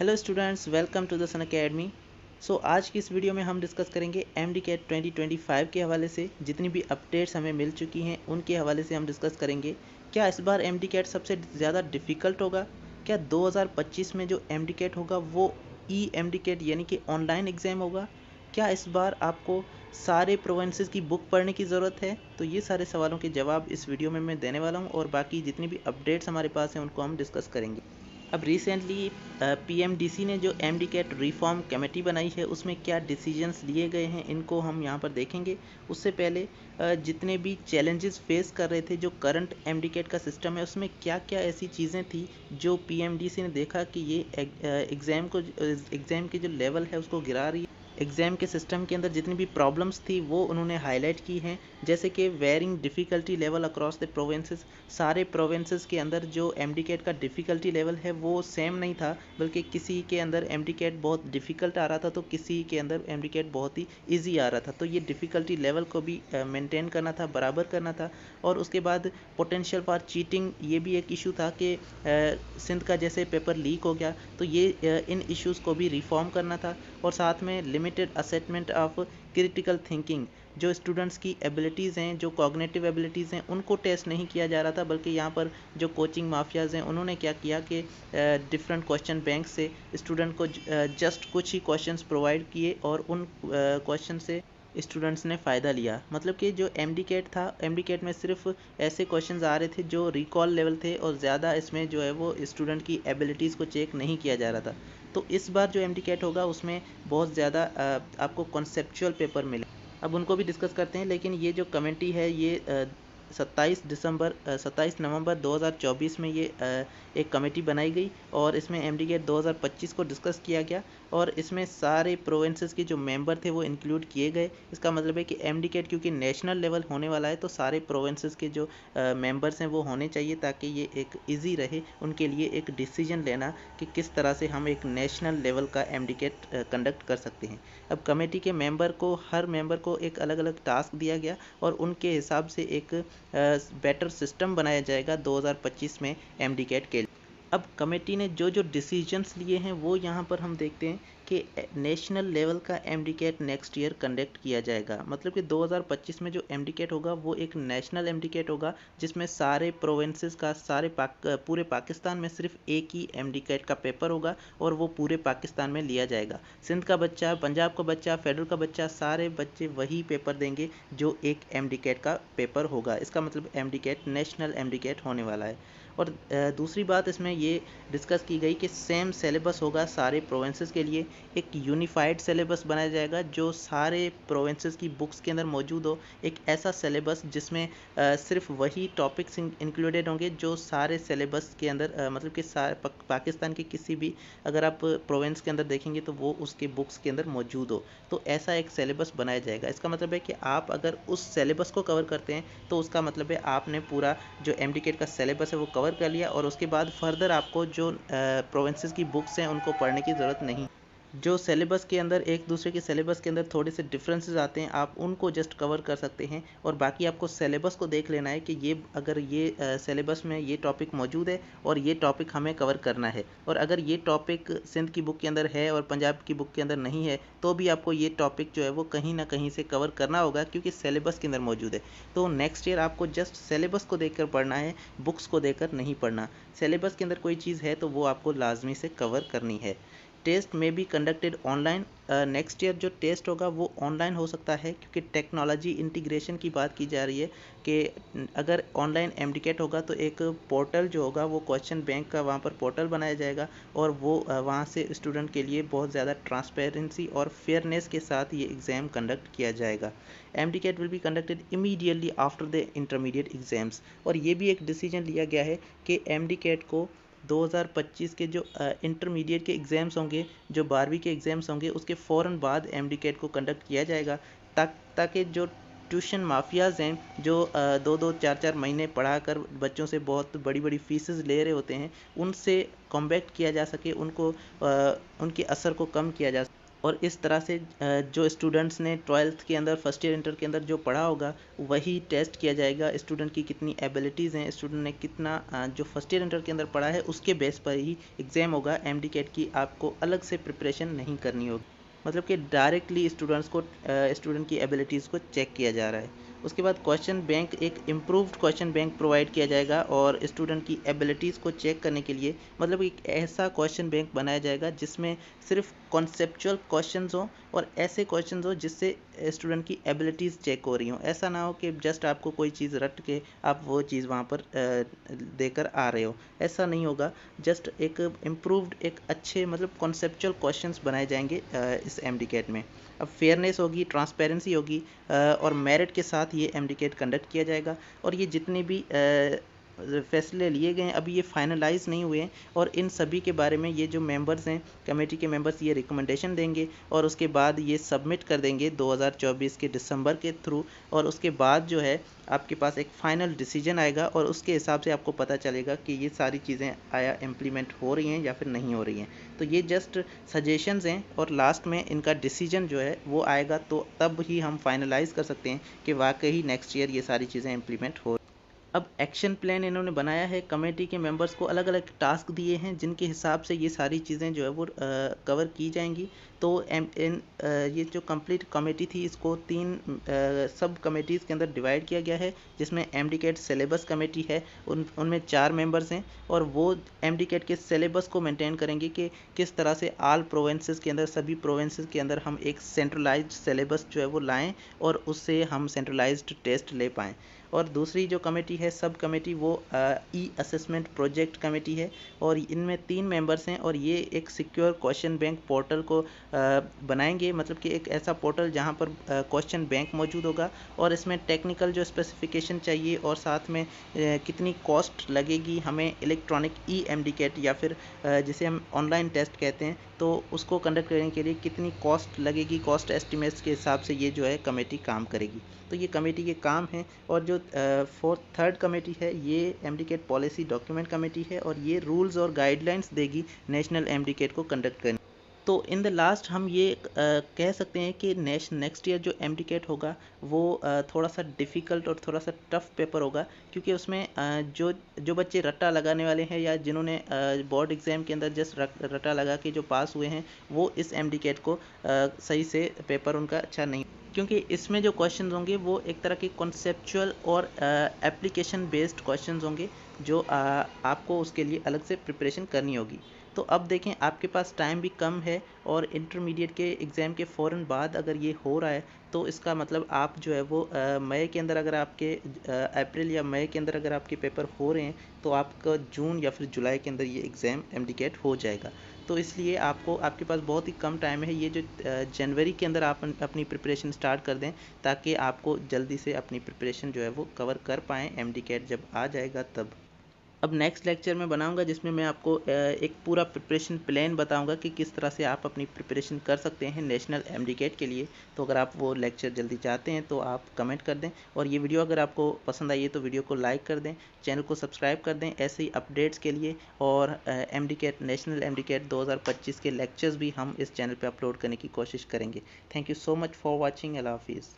Hello students, welcome to the Sun Academy. आज की इस वीडियो में हम डिस्कस करेंगे MDCAT 2025 के हवाले से जितनी भी अपडेट्स हमें मिल चुकी हैं उनके हवाले से हम डिस्कस करेंगे। क्या इस बार MDCAT सबसे ज़्यादा डिफ़िकल्ट होगा? क्या 2025 में जो MDCAT होगा वो MDCAT यानी कि ऑनलाइन एग्ज़ाम होगा? क्या इस बार आपको सारे प्रोविंसेस की बुक पढ़ने की ज़रूरत है? तो ये सारे सवालों के जवाब इस वीडियो में मैं देने वाला हूँ और बाकी जितनी भी अपडेट्स हमारे पास हैं उनको हम डिस्कस करेंगे। अब रिसेंटली PMDC ने जो MDCAT रिफॉर्म कमेटी बनाई है उसमें क्या डिसीजंस लिए गए हैं इनको हम यहाँ पर देखेंगे। उससे पहले जितने भी चैलेंजेस फेस कर रहे थे जो करंट MDCAT का सिस्टम है उसमें क्या क्या ऐसी चीज़ें थी जो PMDC ने देखा कि ये एग्ज़ाम के जो लेवल है उसको गिरा रही है। एग्ज़ाम के सिस्टम के अंदर जितनी भी प्रॉब्लम्स थी वो उन्होंने हाईलाइट की हैं, जैसे कि varying difficulty level across the provinces. सारे प्रोविंसेस के अंदर जो MDCAT का डिफ़िकल्टी लेवल है वो सेम नहीं था, बल्कि किसी के अंदर MDCAT बहुत डिफ़िकल्ट आ रहा था तो किसी के अंदर MDCAT बहुत ही ईजी आ रहा था। तो ये डिफ़िकल्टी लेवल को भी मेंटेन करना था, बराबर करना था। और उसके बाद पोटेंशियल फॉर चीटिंग ये भी एक इशू था कि सिंध का जैसे पेपर लीक हो गया तो ये इन इश्यूज़ को भी रिफॉर्म करना था। और साथ में limited assessment of critical thinking, जो स्टूडेंट्स की एबिलिटीज़ हैं, जो कॉग्निटिव एबिलिटीज़ हैं उनको टेस्ट नहीं किया जा रहा था, बल्कि यहाँ पर जो कोचिंग माफियाज़ हैं उन्होंने क्या किया कि डिफरेंट क्वेश्चन बैंक से स्टूडेंट को जस्ट कुछ ही क्वेश्चंस प्रोवाइड किए और उन क्वेश्चन से स्टूडेंट्स ने फ़ायदा लिया। मतलब कि जो MDCAT था, MDCAT में सिर्फ ऐसे क्वेश्चंस आ रहे थे जो रिकॉल लेवल थे और ज़्यादा इसमें जो है वो स्टूडेंट की एबिलिटीज़ को चेक नहीं किया जा रहा था। तो इस बार जो MDCAT होगा उसमें बहुत ज़्यादा आपको कॉन्सेप्चुअल पेपर मिले। अब उनको भी डिस्कस करते हैं, लेकिन ये जो कमेटी है ये 27 नवंबर 2024 में ये एक कमेटी बनाई गई और इसमें MDCAT 2025 को डिस्कस किया गया और इसमें सारे प्रोविंसेस के जो मेंबर थे वो इंक्लूड किए गए। इसका मतलब है कि MDCAT क्योंकि नेशनल लेवल होने वाला है तो सारे प्रोविंसेस के जो मेंबर्स हैं वो होने चाहिए, ताकि ये एक इजी रहे उनके लिए एक डिसीजन लेना कि किस तरह से हम एक नेशनल लेवल का MDCAT कंडक्ट कर सकते हैं। अब कमेटी के हर मेंबर को एक अलग अलग टास्क दिया गया और उनके हिसाब से एक बेटर सिस्टम बनाया जाएगा 2025 में MDCAT के लिए। अब कमेटी ने जो जो डिसीजंस लिए हैं वो यहाँ पर हम देखते हैं कि नेशनल लेवल का MDCAT नेक्स्ट ईयर कंडक्ट किया जाएगा। मतलब कि 2025 में जो MDCAT होगा वो एक नेशनल MDCAT होगा जिसमें सारे प्रोविंसेस का पूरे पाकिस्तान में सिर्फ एक ही MDCAT का पेपर होगा और वो पूरे पाकिस्तान में लिया जाएगा। सिंध का बच्चा, पंजाब का बच्चा, फेडरल का बच्चा, सारे बच्चे वही पेपर देंगे जो एक MDCAT का पेपर होगा। इसका मतलब MDCAT नेशनल MDCAT होने वाला है। और दूसरी बात इसमें ये डिस्कस की गई कि सेम सिलेबस होगा सारे प्रोविंसेस के लिए। एक यूनिफाइड सिलेबस बनाया जाएगा जो सारे प्रोविंसेस की बुक्स के अंदर मौजूद हो। एक ऐसा सिलेबस जिसमें सिर्फ वही टॉपिक्स इंक्लूडेड होंगे जो सारे सिलेबस के अंदर मतलब कि पाकिस्तान के किसी भी अगर आप प्रोविंस के अंदर देखेंगे तो वो उसके बुक्स के अंदर मौजूद हो। तो ऐसा एक सिलेबस बनाया जाएगा। इसका मतलब है कि आप अगर उस सिलेबस को कवर करते हैं तो उसका मतलब है आपने पूरा जो MDCAT का सिलेबस है वो कवर कर लिया और उसके बाद फर्दर आपको जो प्रोविंसेस की बुक्स हैं उनको पढ़ने की ज़रूरत नहीं। जो सिलेबस के अंदर एक दूसरे के सिलेबस के अंदर थोड़े से डिफरेंसेस आते हैं आप उनको जस्ट कवर कर सकते हैं और बाकी आपको सिलेबस को देख लेना है कि ये अगर ये सिलेबस में ये टॉपिक मौजूद है और ये टॉपिक हमें कवर करना है, और अगर ये टॉपिक सिंध की बुक के अंदर है और पंजाब की बुक के अंदर नहीं है तो भी आपको ये टॉपिक जो है वो कहीं ना कहीं से कवर करना होगा क्योंकि सिलेबस के अंदर मौजूद है। तो नेक्स्ट ईयर आपको जस्ट सिलेबस को देख कर पढ़ना है, बुक्स को देखकर नहीं पढ़ना। सिलेबस के अंदर कोई चीज़ है तो वो आपको लाजमी से कवर करनी है। टेस्ट में be conducted online. Next year जो टेस्ट होगा वो ऑनलाइन हो सकता है क्योंकि टेक्नोलॉजी इंटीग्रेशन की बात की जा रही है कि अगर ऑनलाइन MDCAT होगा तो एक पोर्टल जो होगा वो क्वेश्चन बैंक का वहाँ पर पोर्टल बनाया जाएगा और वो वहाँ से स्टूडेंट के लिए बहुत ज़्यादा ट्रांसपेरेंसी और फेयरनेस के साथ ये एग्ज़ाम कंडक्ट किया जाएगा। MDCAT will be conducted immediately after the intermediate exams. और ये भी एक डिसीजन लिया गया है कि MDCAT को 2025 के जो इंटरमीडिएट के एग्ज़ाम्स होंगे, जो 12वीं के एग्ज़ाम्स होंगे उसके फ़ौरन बाद MDCAT को कंडक्ट किया जाएगा ताकि जो ट्यूशन माफियाज़ हैं जो 2-2 4-4 महीने पढ़ा कर बच्चों से बहुत बड़ी बड़ी फीसेस ले रहे होते हैं उनसे कॉम्बैट किया जा सके, उनके असर को कम किया जा सके। और इस तरह से जो स्टूडेंट्स ने 12th के अंदर फर्स्ट ईयर इंटर के अंदर जो पढ़ा होगा वही टेस्ट किया जाएगा। स्टूडेंट की कितनी एबिलिटीज़ हैं, स्टूडेंट ने कितना जो फर्स्ट ईयर इंटर के अंदर पढ़ा है उसके बेस पर ही एग्ज़ाम होगा। MD कैट की आपको अलग से प्रिपरेशन नहीं करनी होगी, मतलब कि डायरेक्टली स्टूडेंट की एबिलिटीज़ को चेक किया जा रहा है। उसके बाद क्वेश्चन बैंक, एक इम्प्रूव्ड क्वेश्चन बैंक प्रोवाइड किया जाएगा और स्टूडेंट की एबिलिटीज़ को चेक करने के लिए मतलब एक ऐसा क्वेश्चन बैंक बनाया जाएगा जिसमें सिर्फ कॉन्सेप्चुअल क्वेश्चंस हो और ऐसे क्वेश्चंस हो जिससे स्टूडेंट की एबिलिटीज़ चेक हो रही हो। ऐसा ना हो कि जस्ट आपको कोई चीज़ रट के आप वो चीज़ वहाँ पर देकर आ रहे हो, ऐसा नहीं होगा। जस्ट एक इम्प्रूव्ड, एक अच्छे मतलब कॉन्सेप्चुअल क्वेश्चंस बनाए जाएंगे इस MD कैट में। अब फेयरनेस होगी, ट्रांसपेरेंसी होगी और मेरिट के साथ ये MD कैट कंडक्ट किया जाएगा। और ये जितने भी फैसले लिए गए हैं अभी ये फाइनलाइज नहीं हुए हैं और इन सभी के बारे में ये जो मेंबर्स हैं, कमेटी के मेंबर्स, ये रिकमेंडेशन देंगे और उसके बाद ये सबमिट कर देंगे 2024 के दिसंबर के थ्रू। और उसके बाद जो है आपके पास एक फ़ाइनल डिसीजन आएगा और उसके हिसाब से आपको पता चलेगा कि ये सारी चीज़ें आया इम्प्लीमेंट हो रही हैं या फिर नहीं हो रही हैं। तो ये जस्ट सजेशंस हैं और लास्ट में इनका डिसीजन जो है वो आएगा, तो तब ही हम फाइनलाइज़ कर सकते हैं कि वाकई नेक्स्ट ईयर ये सारी चीज़ें इम्प्लीमेंट हो। अब एक्शन प्लान इन्होंने बनाया है, कमेटी के मेंबर्स को अलग अलग टास्क दिए हैं जिनके हिसाब से ये सारी चीज़ें जो है वो कवर की जाएंगी। तो ये जो कंप्लीट कमेटी थी इसको 3 सब कमेटीज़ के अंदर डिवाइड किया गया है, जिसमें MD कैट सिलेबस कमेटी है, उनमें 4 मेंबर्स हैं और वो MD कैट के सिलेबस को मेंटेन करेंगे कि किस तरह से ऑल प्रोविंसेस के अंदर, सभी प्रोविंसेस के अंदर हम एक सेंट्रलाइज्ड सिलेबस जो है वो लाएँ और उससे हम सेंट्रलाइज्ड टेस्ट ले पाएँ। और दूसरी जो कमेटी है, सब कमेटी, वो ई असेसमेंट प्रोजेक्ट कमेटी है और इनमें 3 मेंबर्स हैं और ये एक सिक्योर क्वेश्चन बैंक पोर्टल को बनाएंगे, मतलब कि एक ऐसा पोर्टल जहां पर क्वेश्चन बैंक मौजूद होगा और इसमें टेक्निकल जो स्पेसिफिकेशन चाहिए और साथ में कितनी कॉस्ट लगेगी हमें इलेक्ट्रॉनिक MD कैट या फिर जिसे हम ऑनलाइन टेस्ट कहते हैं, तो उसको कंडक्ट करने के लिए कितनी कॉस्ट लगेगी, कॉस्ट एस्टिमेट्स के हिसाब से ये जो है कमेटी काम करेगी। तो ये कमेटी के काम हैं। और जो थर्ड कमेटी है ये MD CAT policy document committee है और ये रूल्स और गाइडलाइंस देगी नेशनल MD कैट को कंडक्ट करने। तो इन द लास्ट हम ये कह सकते हैं कि नेक्स्ट ईयर जो MD कैट होगा वो थोड़ा सा डिफ़िकल्ट और थोड़ा सा टफ पेपर होगा, क्योंकि उसमें जो बच्चे रट्टा लगाने वाले हैं या जिन्होंने बोर्ड एग्ज़ाम के अंदर जस्ट रट्टा लगा के जो पास हुए हैं वो इस MD कैट को सही से पेपर उनका अच्छा नहीं, क्योंकि इसमें जो क्वेश्चन होंगे वो एक तरह के कॉन्सेप्चुअल और एप्लीकेशन बेस्ड क्वेश्चन होंगे जो आपको उसके लिए अलग से प्रिपरेशन करनी होगी। तो अब देखें आपके पास टाइम भी कम है और इंटरमीडिएट के एग्ज़ाम के फ़ौरन बाद अगर ये हो रहा है तो इसका मतलब आप जो है वो मई के अंदर अगर आपके अप्रैल या मई के अंदर अगर आपके पेपर हो रहे हैं तो आपका जून या फिर जुलाई के अंदर ये एग्ज़ाम MD कैट हो जाएगा। तो इसलिए आपके पास बहुत ही कम टाइम है, ये जो जनवरी के अंदर आप अपनी प्रिपरेशन स्टार्ट कर दें ताकि आपको जल्दी से अपनी प्रिपरेशन जो है वो कवर कर पाएँ MD कैट जब आ जाएगा तब। अब नेक्स्ट लेक्चर में बनाऊंगा जिसमें मैं आपको एक पूरा प्रिपरेशन प्लान बताऊंगा कि किस तरह से आप अपनी प्रिपरेशन कर सकते हैं नेशनल MD कैट के लिए। तो अगर आप वो लेक्चर जल्दी चाहते हैं तो आप कमेंट कर दें और ये वीडियो अगर आपको पसंद आई है तो वीडियो को लाइक कर दें, चैनल को सब्सक्राइब कर दें ऐसे ही अपडेट्स के लिए। और MD CAT, national MD CAT 2025 के लेक्चर्स भी हम इस चैनल पर अपलोड करने की कोशिश करेंगे। Thank you so much for watching. अल्लाह हाफिज़।